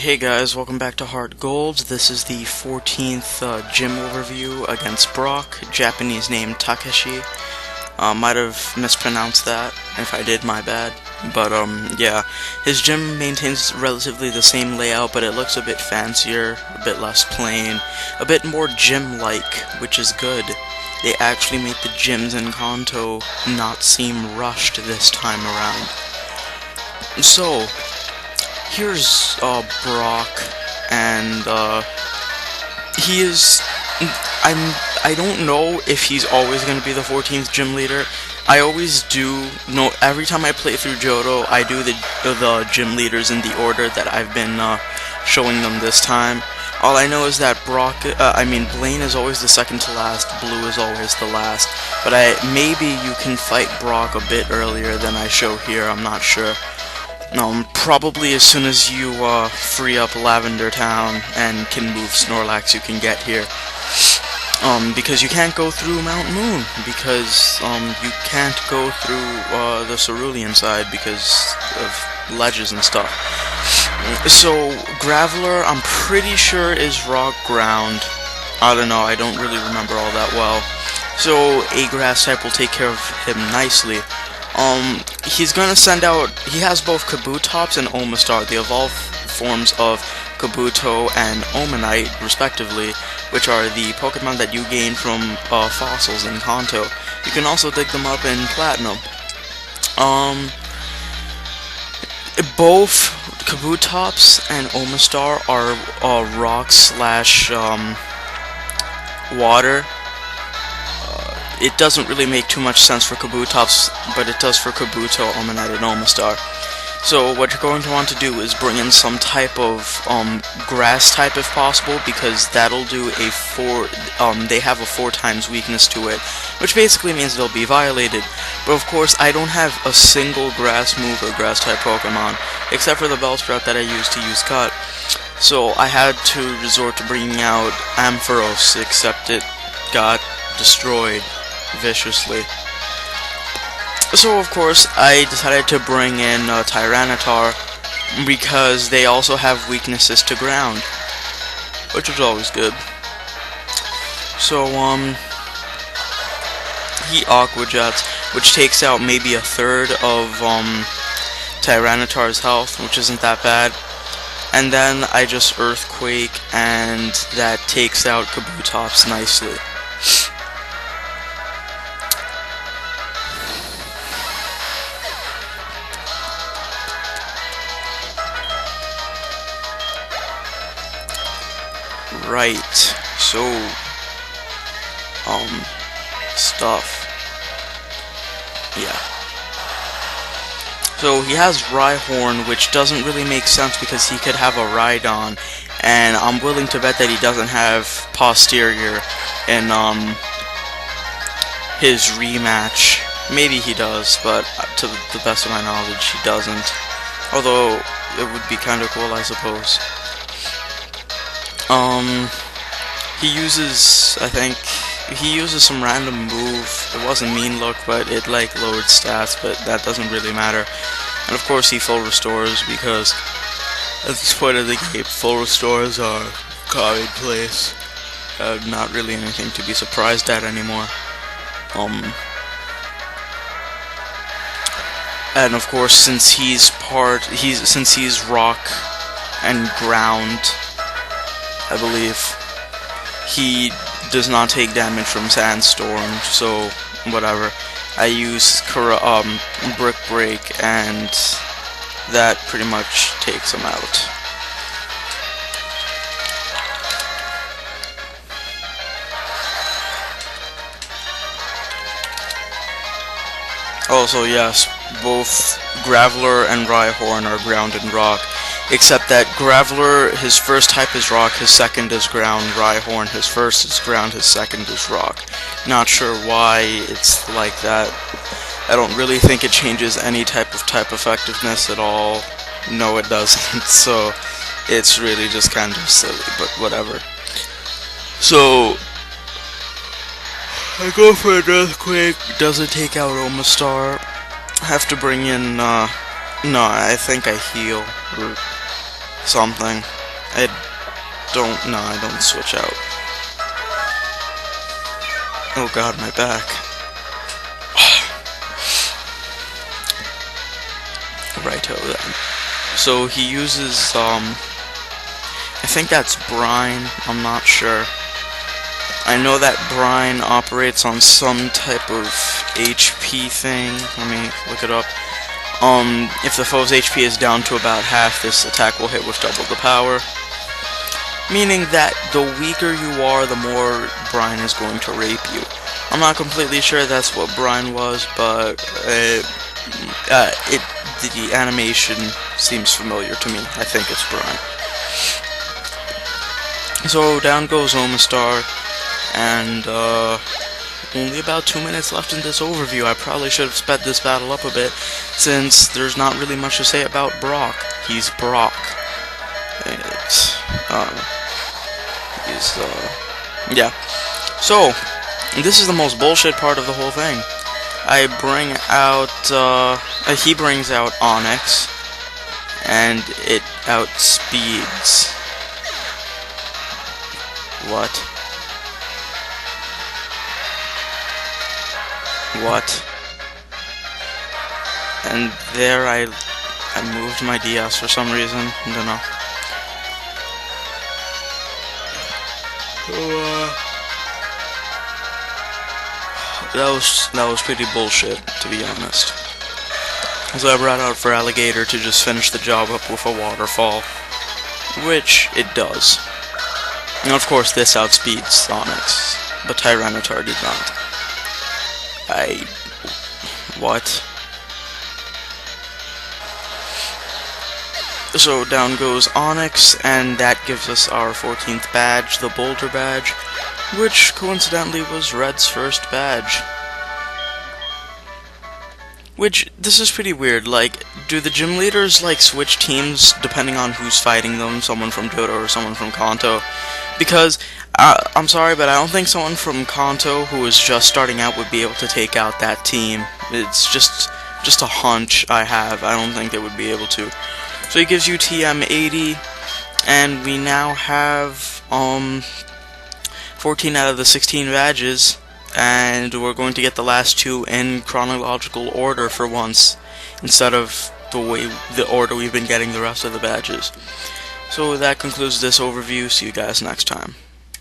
Hey guys, welcome back to Heart Gold. This is the 14th gym overview against Brock, Japanese name Takeshi. Might have mispronounced that. If I did, my bad. But yeah, his gym maintains relatively the same layout, but it looks a bit fancier, a bit less plain, a bit more gym-like, which is good. They actually made the gyms in Kanto not seem rushed this time around. So, here's Brock, and he is. I don't know if he's always going to be the 14th gym leader. I always do know. Every time I play through Johto, I do the gym leaders in the order that I've been showing them this time. All I know is that Blaine is always the second to last, Blue is always the last. But maybe you can fight Brock a bit earlier than I show here. I'm not sure. Probably as soon as you free up Lavender Town and can move Snorlax, you can get here. Because you can't go through Mount Moon, because you can't go through the Cerulean side because of ledges and stuff. So Graveler, I'm pretty sure is rock ground. I don't know, I don't really remember all that well. So a grass type will take care of him nicely. He's gonna send out, he has both Kabutops and Omastar, the evolved forms of Kabuto and Omanite, respectively, which are the Pokemon that you gain from fossils in Kanto. You can also dig them up in Platinum. Both Kabutops and Omastar are rock slash water. It doesn't really make too much sense for Kabutops, but it does for Kabuto, Omanite, and Omastar. So what you're going to want to do is bring in some type of grass type if possible, because that'll do a they have a 4 times weakness to it, which basically means they'll be violated. But of course, I don't have a single grass move or grass type Pokemon, except for the Bellsprout that I used to use Cut. So I had to resort to bringing out Ampharos, except it got destroyed viciously. So of course I decided to bring in Tyranitar, because they also have weaknesses to ground, which is always good. So he Aqua Jets, which takes out maybe a third of Tyranitar's health, which isn't that bad. And then I just Earthquake, and that takes out Kabutops nicely. Right, so, stuff. Yeah. So he has Rhyhorn, which doesn't really make sense because he could have a Rhydon, and I'm willing to bet that he doesn't have Posterior in, his rematch. Maybe he does, but to the best of my knowledge, he doesn't. Although, it would be kinda cool, I suppose. He uses, I think, he uses some random move. It wasn't Mean Look, but it, like, lowered stats, but that doesn't really matter. And of course he full restores, because at this point of the game, full restores are commonplace. Not really anything to be surprised at anymore. And of course, since he's rock and ground, I believe, he does not take damage from Sandstorm, so whatever. I use Brick Break, and that pretty much takes him out. Also, yes, both Graveler and Rhyhorn are ground and rock. Except that Graveler, his first type is rock, his second is ground. Rhyhorn, his first is ground, his second is rock. Not sure why it's like that. I don't really think it changes any type effectiveness at all. No, it doesn't. So it's really just kind of silly, but whatever. So I go for an Earthquake. Doesn't take out Omastar. Have to bring in no, I think I heal. something. I don't switch out. Oh god, my back. Righto then. So he uses, I think that's brine, I'm not sure. I know that brine operates on some type of HP thing. Let me look it up. If the foe's HP is down to about half, this attack will hit with double the power. Meaning that the weaker you are, the more brine is going to rape you. I'm not completely sure that's what brine was, but the animation seems familiar to me. I think it's brine. So down goes Omastar, and only about 2 minutes left in this overview. I probably should have sped this battle up a bit, since there's not really much to say about Brock. He's Brock. Yeah. So, this is the most bullshit part of the whole thing. I bring out, he brings out Onyx, and it outspeeds. What? What? And there I moved my DS for some reason, I don't know. That was pretty bullshit, to be honest. So I brought out for Alligator to just finish the job up with a waterfall, which it does. And of course this outspeeds Onyx, but Tyranitar did not. What? So down goes Onyx, and that gives us our 14th badge, the Boulder badge, which coincidentally was Red's first badge. Which, this is pretty weird, like, do the gym leaders, like, switch teams depending on who's fighting them, someone from Johto or someone from Kanto? Because, I'm sorry, but I don't think someone from Kanto who is just starting out would be able to take out that team. It's just a hunch I have. I don't think they would be able to. So he gives you TM80, and we now have 14 out of the 16 badges, and we're going to get the last two in chronological order for once, instead of the order we've been getting the rest of the badges. So that concludes this overview. See you guys next time.